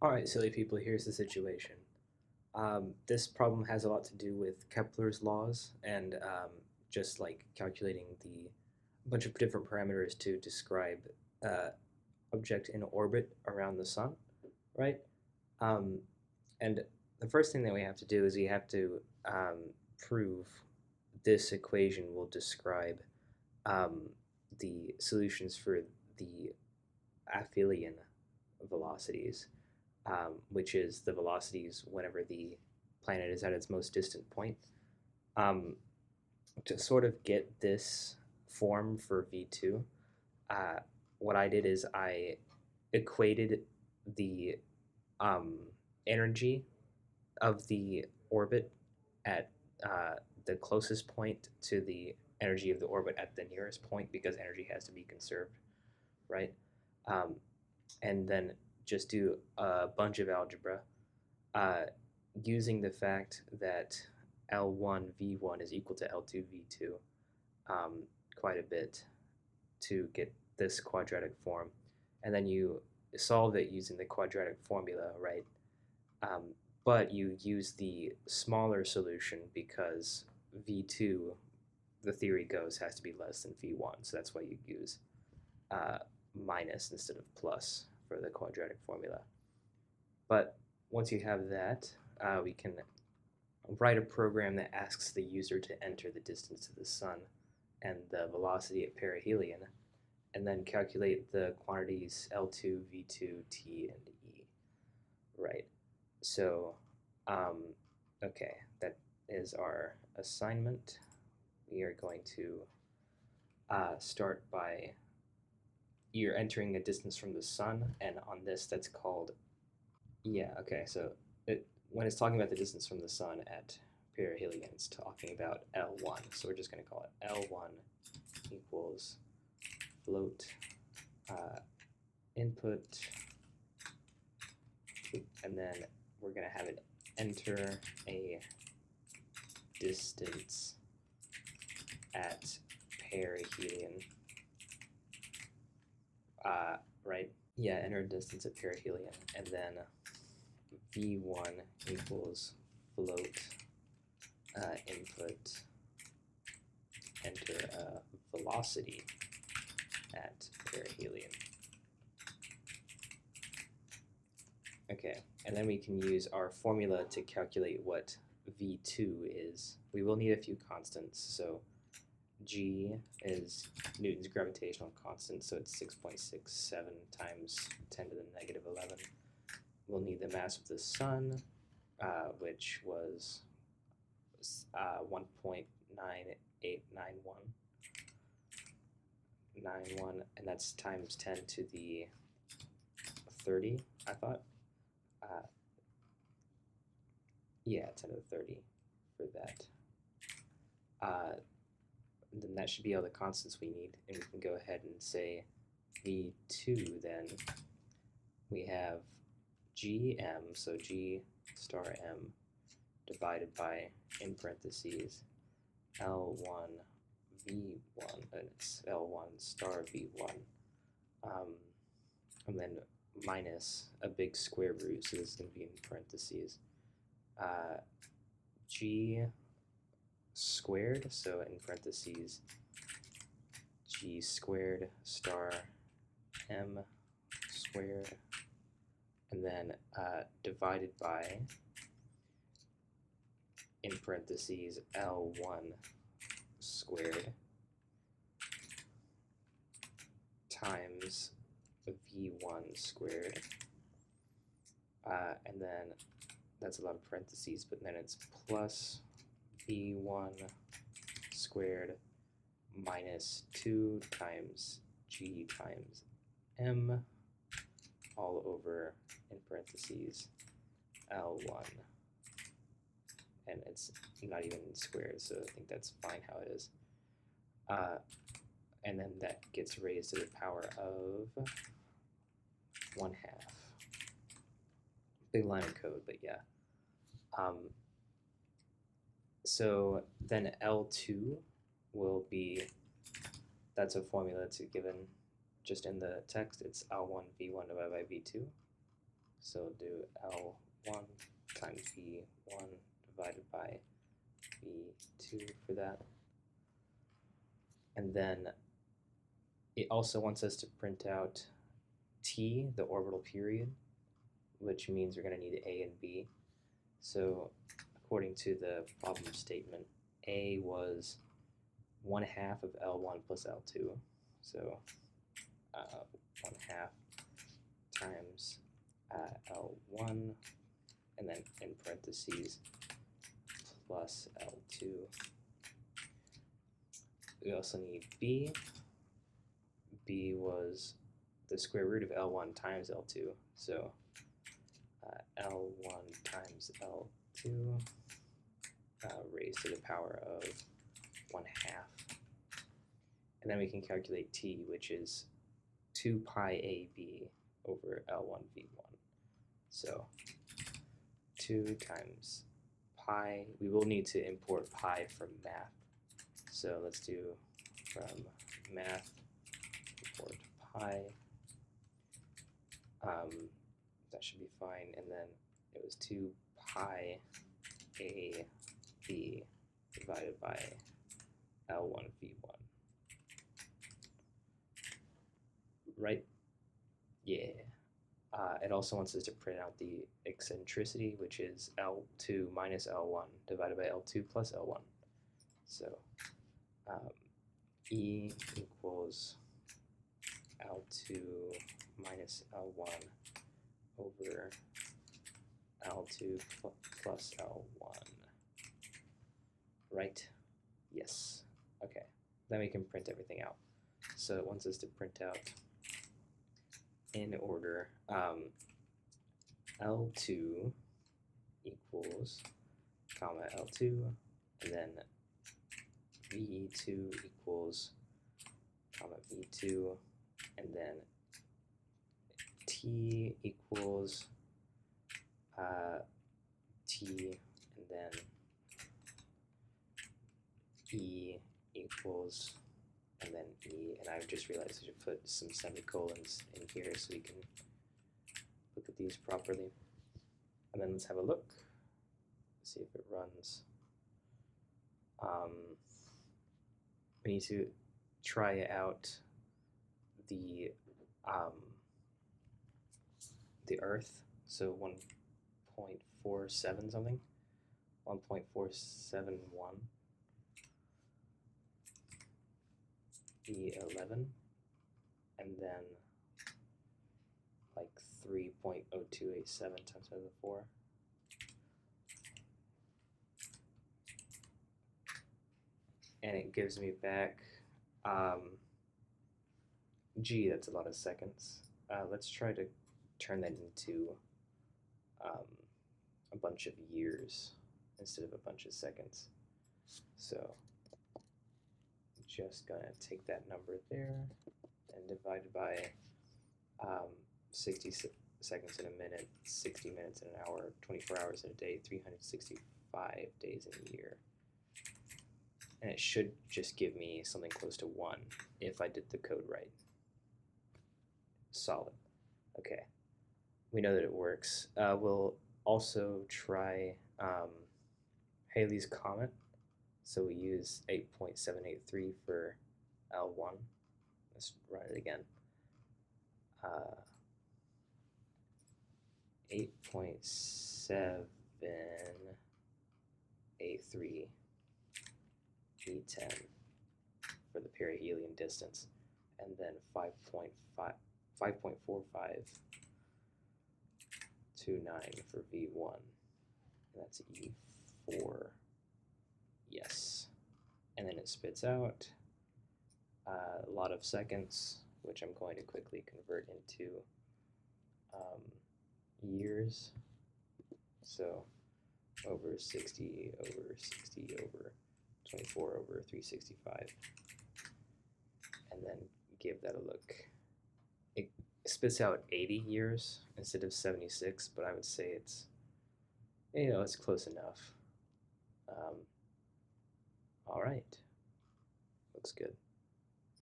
Alright, silly people, here's the situation. This problem has a lot to do with Kepler's laws and just like calculating the bunch of different parameters to describe uh, object in orbit around the sun, right? Um, and the first thing that we have to do is we have to prove this equation will describe um, the solutions for the aphelion velocities, which is the velocities whenever the planet is at its most distant point. Um, to sort of get this form for V2, uh, what I did is I equated the um, energy of the orbit at the closest point to the energy of the orbit at the nearest point because energy has to be conserved, right? Um, and then just do a bunch of algebra uh, using the fact that L1 V1 is equal to L2 V2 um, quite a bit to get this quadratic form. And then you solve it using the quadratic formula, right? Um, but you use the smaller solution because V2, the theory goes, has to be less than V1. So that's why you use uh, minus instead of plus for the quadratic formula. But once you have that, we can write a program that asks the user to enter the distance to the sun and the velocity at perihelion, and then calculate the quantities L2, V2, T, and E. Right. So, um, okay, that is our assignment. We are going to start by you're entering a distance from the sun, and on this, that's called yeah. Okay, so when it's talking about the distance from the sun at perihelion, it's talking about L1. So we're just going to call it L1 equals float input, and then we're going to have it enter a distance at perihelion. Right? Yeah, enter a distance at perihelion, and then V1 equals float input enter a velocity at perihelion. Okay, and then we can use our formula to calculate what V2 is. We will need a few constants, so G is Newton's gravitational constant, so it's 6.67 times 10 to the negative 11. We'll need the mass of the sun, which was 1.9891, and that's times 10 to the 30, I thought. Uh, yeah, 10 to the 30 for that. Then that should be all the constants we need, and we can go ahead and say V2 then. We have Gm, so G star M divided by, in parentheses, L1 V1, and it's L1 star V1, and then minus a big square root, so this is going to be in parentheses, G squared, so in parentheses, G squared star M squared, and then divided by, in parentheses, L1 squared times V1 squared, and then that's a lot of parentheses, but then it's plus V1 squared minus 2 times G times M all over, in parentheses, L1. And it's not even squared, so I think that's fine how it is. And then that gets raised to the power of 1/2. Big line of code, but yeah. So then L2 will be, that's a formula to given just in the text, it's L1 V1 divided by V2. So we'll do L1 times V1 divided by V2 for that. And then it also wants us to print out T, the orbital period, which means we're going to need A and B. So according to the problem statement, A was 1/2 of L1 plus L2. So 1/2 times L1, and then in parentheses plus L2. We also need B. B was the square root of L1 times L2. So L1 times L2 raised to the power of 1/2. And then we can calculate T, which is 2 pi AB over L1 V1. So 2 times pi, we will need to import pi from math. So let's do from math import pi. That should be fine. And then it was 2 pi AB divided by L1 V1. Right? Yeah. It also wants us to print out the eccentricity, which is L2 minus L1 divided by L2 plus L1. So E equals L2 minus L1 over L2 plus L1. Right? Yes. Okay. Then we can print everything out. So it wants us to print out in order L2 equals comma L2, and then V2 equals comma V2, and then T equals T, and then E equals, and then E, and I just realized I should put some semicolons in here so we can look at these properly. And then let's have a look, see if it runs. We need to try out the Earth, so 1.47 something, 1.471. E11, and then like 3.0287 times 10 to the 4. And it gives me back, gee, that's a lot of seconds. Let's try to turn that into a bunch of years instead of a bunch of seconds. So just gonna take that number there and divide it by 60 seconds in a minute, 60 minutes in an hour, 24 hours in a day, 365 days in a year. And it should just give me something close to 1 if I did the code right. Solid. Okay. We know that it works. We'll also try Halley's Comet. So we use 8.783 for L1. Let's run it again. 8.783 E10 for the perihelion distance, and then 5.4529 for V1, and that's E4. Yes. And then it spits out a lot of seconds, which I'm going to quickly convert into years. So over 60 over 60 over 24 over 365, and then give that a look. It spits out 80 years instead of 76, but I would say it's, it's close enough. All right, looks good.